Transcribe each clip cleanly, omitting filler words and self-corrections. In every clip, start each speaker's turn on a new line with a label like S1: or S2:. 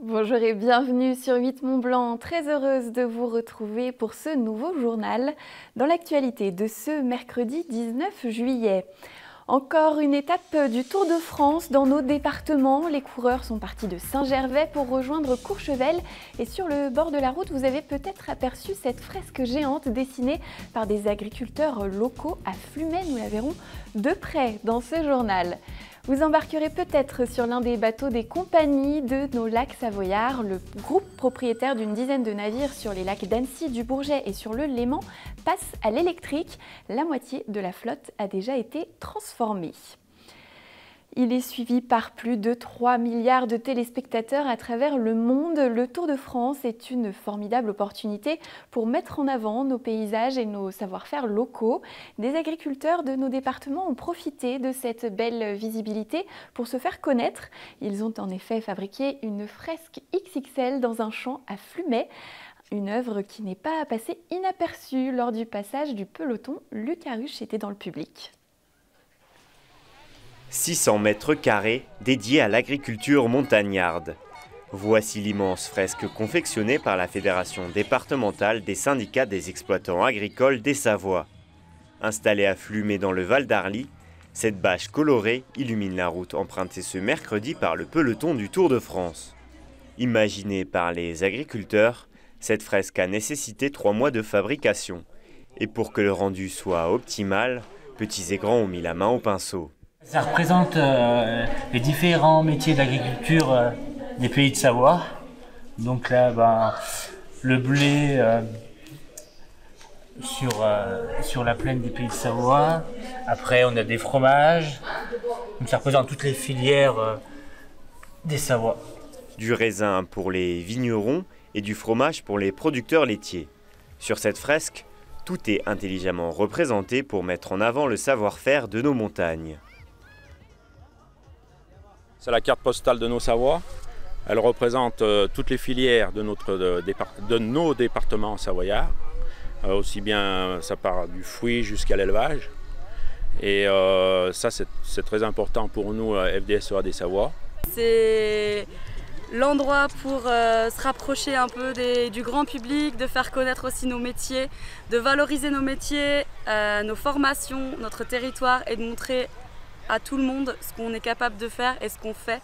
S1: Bonjour et bienvenue sur 8 Mont Blanc, très heureuse de vous retrouver pour ce nouveau journal dans l'actualité de ce mercredi 19 juillet. Encore une étape du Tour de France dans nos départements. Les coureurs sont partis de Saint-Gervais pour rejoindre Courchevel et sur le bord de la route, vous avez peut-être aperçu cette fresque géante dessinée par des agriculteurs locaux à Flumet. Nous la verrons de près dans ce journal. Vous embarquerez peut-être sur l'un des bateaux des compagnies de nos lacs savoyards. Le groupe propriétaire d'une dizaine de navires sur les lacs d'Annecy, du Bourget et sur le Léman passe à l'électrique. La moitié de la flotte a déjà été transformée. Il est suivi par plus de 3 milliards de téléspectateurs à travers le monde. Le Tour de France est une formidable opportunité pour mettre en avant nos paysages et nos savoir-faire locaux. Des agriculteurs de nos départements ont profité de cette belle visibilité pour se faire connaître. Ils ont en effet fabriqué une fresque XXL dans un champ à Flumet. Une œuvre qui n'est pas passée inaperçue lors du passage du peloton. Luc Haruche était dans le public.
S2: 600 mètres carrés dédiés à l'agriculture montagnarde. Voici l'immense fresque confectionnée par la Fédération départementale des syndicats des exploitants agricoles des Savoies. Installée à Flumet dans le Val d'Arly, cette bâche colorée illumine la route empruntée ce mercredi par le peloton du Tour de France. Imaginée par les agriculteurs, cette fresque a nécessité 3 mois de fabrication. Et pour que le rendu soit optimal, petits et grands ont mis la main au pinceau.
S3: Ça représente les différents métiers d'agriculture des pays de Savoie. Donc là, le blé sur la plaine des pays de Savoie. Après, on a des fromages. Donc ça représente toutes les filières des Savoies.
S2: Du raisin pour les vignerons et du fromage pour les producteurs laitiers. Sur cette fresque, tout est intelligemment représenté pour mettre en avant le savoir-faire de nos montagnes.
S4: C'est la carte postale de nos Savoies. Elle représente toutes les filières de nos départements savoyards. Aussi bien ça part du fruit jusqu'à l'élevage. Et ça c'est très important pour nous, FDSEA des Savoies.
S5: C'est l'endroit pour se rapprocher un peu du grand public, de faire connaître aussi nos métiers, de valoriser nos métiers, nos formations, notre territoire et de montrer à tout le monde ce qu'on est capable de faire et ce qu'on fait.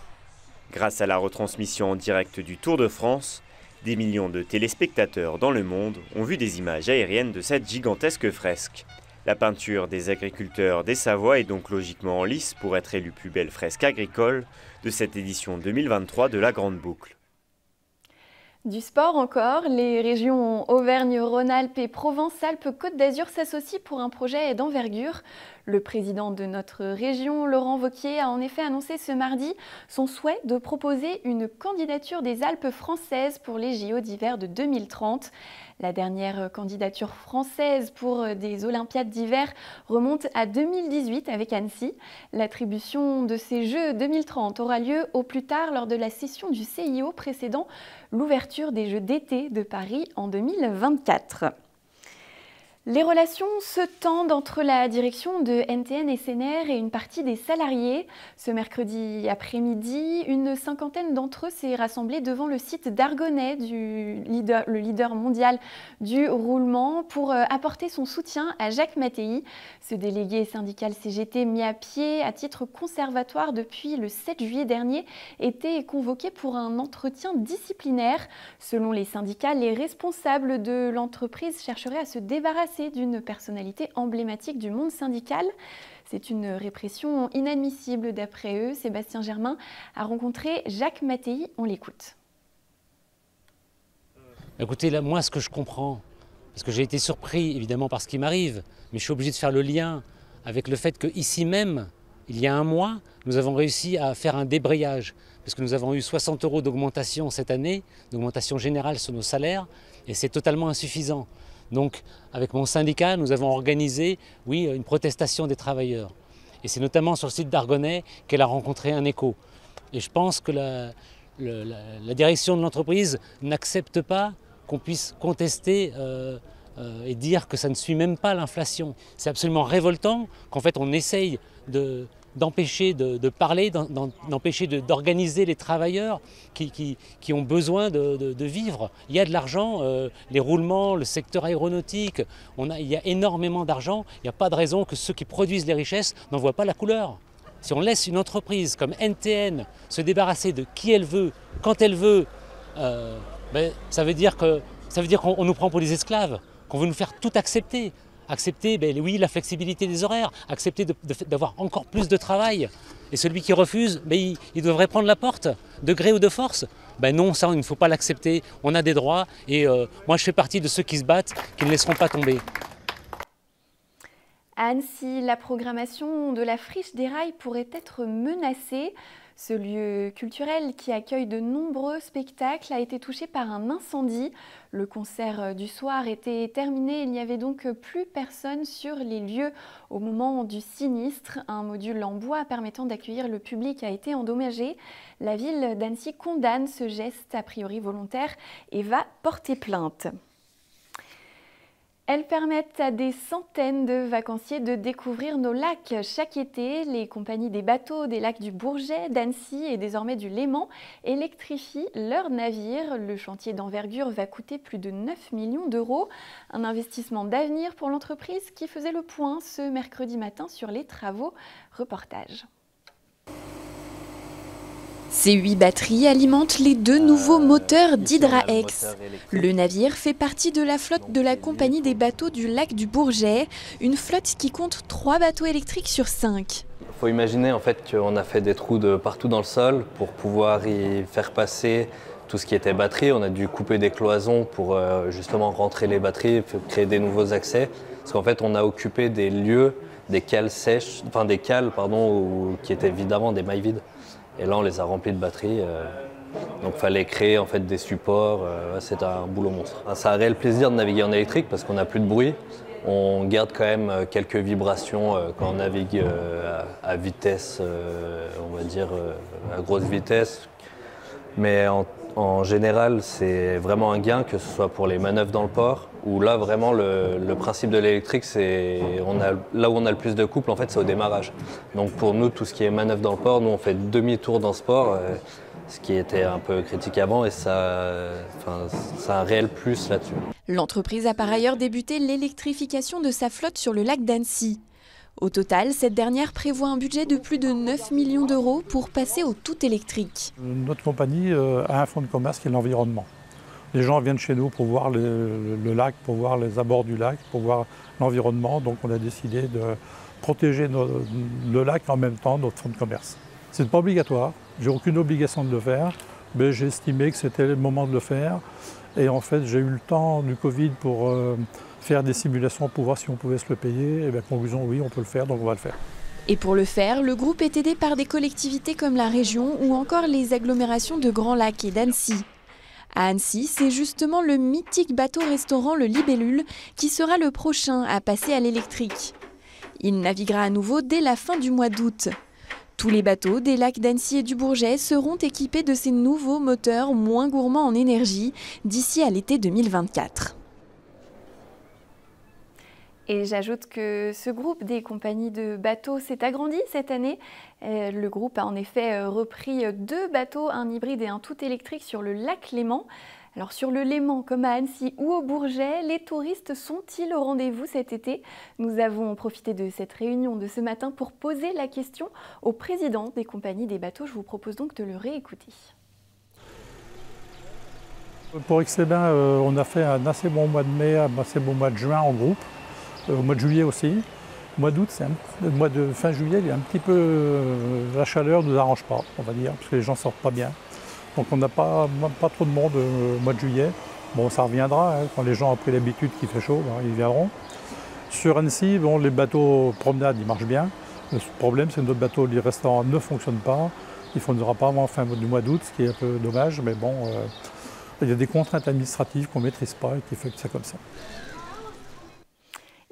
S2: Grâce à la retransmission en direct du Tour de France, des millions de téléspectateurs dans le monde ont vu des images aériennes de cette gigantesque fresque. La peinture des agriculteurs des Savoies est donc logiquement en lice pour être élue plus belle fresque agricole de cette édition 2023 de la Grande Boucle.
S1: Du sport encore, les régions Auvergne-Rhône-Alpes et Provence-Alpes-Côte d'Azur s'associent pour un projet d'envergure. Le président de notre région, Laurent Wauquiez, a en effet annoncé ce mardi son souhait de proposer une candidature des Alpes françaises pour les JO d'hiver de 2030. La dernière candidature française pour des Olympiades d'hiver remonte à 2018 avec Annecy. L'attribution de ces Jeux 2030 aura lieu au plus tard lors de la session du CIO précédant l'ouverture des Jeux d'été de Paris en 2024. Les relations se tendent entre la direction de NTN SNR et une partie des salariés. Ce mercredi après-midi, une cinquantaine d'entre eux s'est rassemblée devant le site d'Argonay, le leader mondial du roulement, pour apporter son soutien à Jacques Mattei. Ce délégué syndical CGT mis à pied à titre conservatoire depuis le 7 juillet dernier était convoqué pour un entretien disciplinaire. Selon les syndicats, les responsables de l'entreprise chercheraient à se débarrasser d'une personnalité emblématique du monde syndical. C'est une répression inadmissible d'après eux. Sébastien Germain a rencontré Jacques Mattei, on l'écoute.
S6: Écoutez, là, moi ce que je comprends, parce que j'ai été surpris évidemment par ce qui m'arrive, mais je suis obligé de faire le lien avec le fait qu'ici même, il y a un mois, nous avons réussi à faire un débrayage, parce que nous avons eu 60 € d'augmentation cette année, d'augmentation générale sur nos salaires, et c'est totalement insuffisant. Donc, avec mon syndicat, nous avons organisé, oui, une protestation des travailleurs. Et c'est notamment sur le site d'Argonay qu'elle a rencontré un écho. Et je pense que la direction de l'entreprise n'accepte pas qu'on puisse contester et dire que ça ne suit même pas l'inflation. C'est absolument révoltant qu'en fait on essaye de d'empêcher de parler, d'empêcher d'organiser les travailleurs qui ont besoin de vivre. Il y a de l'argent, les roulements, le secteur aéronautique, il y a énormément d'argent. Il n'y a pas de raison que ceux qui produisent les richesses n'en voient pas la couleur. Si on laisse une entreprise comme NTN se débarrasser de qui elle veut, quand elle veut, ça veut dire qu'on nous prend pour des esclaves, qu'on veut nous faire tout accepter. Accepter, oui, la flexibilité des horaires, accepter d'avoir encore plus de travail. Et celui qui refuse, il devrait prendre la porte, de gré ou de force. Non, ça, il ne faut pas l'accepter. On a des droits et moi, je fais partie de ceux qui se battent, qui ne laisseront pas tomber.
S1: À Annecy, la programmation de la Friche des Rails pourrait être menacée. Ce lieu culturel qui accueille de nombreux spectacles a été touché par un incendie. Le concert du soir était terminé, il n'y avait donc plus personne sur les lieux au moment du sinistre. Un module en bois permettant d'accueillir le public a été endommagé. La ville d'Annecy condamne ce geste a priori volontaire et va porter plainte. Elles permettent à des centaines de vacanciers de découvrir nos lacs chaque été. Les compagnies des bateaux des lacs du Bourget, d'Annecy et désormais du Léman électrifient leurs navires. Le chantier d'envergure va coûter plus de 9 millions d'euros. Un investissement d'avenir pour l'entreprise qui faisait le point ce mercredi matin sur les travaux. Reportage. Ces 8 batteries alimentent les 2 nouveaux moteurs d'Hydraex. Le navire fait partie de la flotte de la compagnie des bateaux du lac du Bourget, une flotte qui compte 3 bateaux électriques sur 5.
S7: Il faut imaginer en fait qu'on a fait des trous de partout dans le sol pour pouvoir y faire passer tout ce qui était batterie. On a dû couper des cloisons pour justement rentrer les batteries, créer des nouveaux accès. Parce qu'en fait on a occupé des lieux, des cales sèches, enfin des cales qui étaient évidemment des mailles vides. Et là, on les a remplis de batteries. Donc, il fallait créer en fait, des supports. C'est un boulot monstre. C'est un réel plaisir de naviguer en électrique parce qu'on n'a plus de bruit. On garde quand même quelques vibrations quand on navigue à vitesse, on va dire à grosse vitesse. Mais en général, c'est vraiment un gain, que ce soit pour les manœuvres dans le port, où là, vraiment, le principe de l'électrique, c'est là où on a le plus de couple, en fait, c'est au démarrage. Donc pour nous, tout ce qui est manœuvre dans le port, nous, on fait demi-tour dans ce port, ce qui était un peu critique avant, et ça a un réel plus là-dessus.
S1: L'entreprise a par ailleurs débuté l'électrification de sa flotte sur le lac d'Annecy. Au total, cette dernière prévoit un budget de plus de 9 millions d'euros pour passer au tout électrique.
S8: Notre compagnie a un fonds de commerce qui est l'environnement. Les gens viennent chez nous pour voir le lac, pour voir les abords du lac, pour voir l'environnement. Donc on a décidé de protéger le lac en même temps notre fonds de commerce. Ce n'est pas obligatoire, j'ai aucune obligation de le faire, mais j'ai estimé que c'était le moment de le faire. Et en fait, j'ai eu le temps du Covid pour faire des simulations pour voir si on pouvait se le payer. Et bien, conclusion, oui, on peut le faire, donc on va le faire.
S1: Et pour le faire, le groupe est aidé par des collectivités comme la région ou encore les agglomérations de Grand Lac et d'Annecy. À Annecy, c'est justement le mythique bateau-restaurant Le Libellule qui sera le prochain à passer à l'électrique. Il naviguera à nouveau dès la fin du mois d'août. Tous les bateaux des lacs d'Annecy et du Bourget seront équipés de ces nouveaux moteurs moins gourmands en énergie d'ici à l'été 2024. Et j'ajoute que ce groupe des compagnies de bateaux s'est agrandi cette année. Le groupe a en effet repris 2 bateaux, un hybride et un tout électrique sur le lac Léman. Alors sur le Léman, comme à Annecy ou au Bourget, les touristes sont-ils au rendez-vous cet été? Nous avons profité de cette réunion de ce matin pour poser la question au président des compagnies des bateaux. Je vous propose donc de le réécouter.
S8: Pour Excédin, on a fait un assez bon mois de mai, un assez bon mois de juin en groupe. Au mois de juillet aussi. Le mois d'août, le mois de fin juillet, il y a un petit peu la chaleur ne nous arrange pas, on va dire, parce que les gens ne sortent pas bien. Donc on n'a pas trop de monde au mois de juillet. Bon, ça reviendra, hein, quand les gens ont pris l'habitude qu'il fait chaud, ben, ils viendront. Sur Annecy, bon, les bateaux promenades, ils marchent bien. Le problème, c'est que notre bateau, les restaurants ne fonctionnent pas. Il ne fonctionnera pas avant fin du mois d'août, ce qui est un peu dommage, mais bon, il y a des contraintes administratives qu'on ne maîtrise pas et qui fait que c'est comme ça.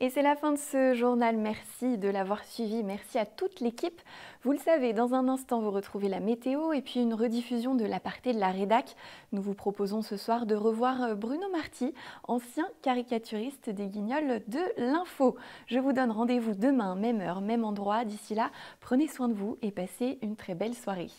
S1: Et c'est la fin de ce journal. Merci de l'avoir suivi. Merci à toute l'équipe. Vous le savez, dans un instant, vous retrouvez la météo et puis une rediffusion de l'aparté de la rédac. Nous vous proposons ce soir de revoir Bruno Marty, ancien caricaturiste des Guignols de l'Info. Je vous donne rendez-vous demain, même heure, même endroit. D'ici là, prenez soin de vous et passez une très belle soirée.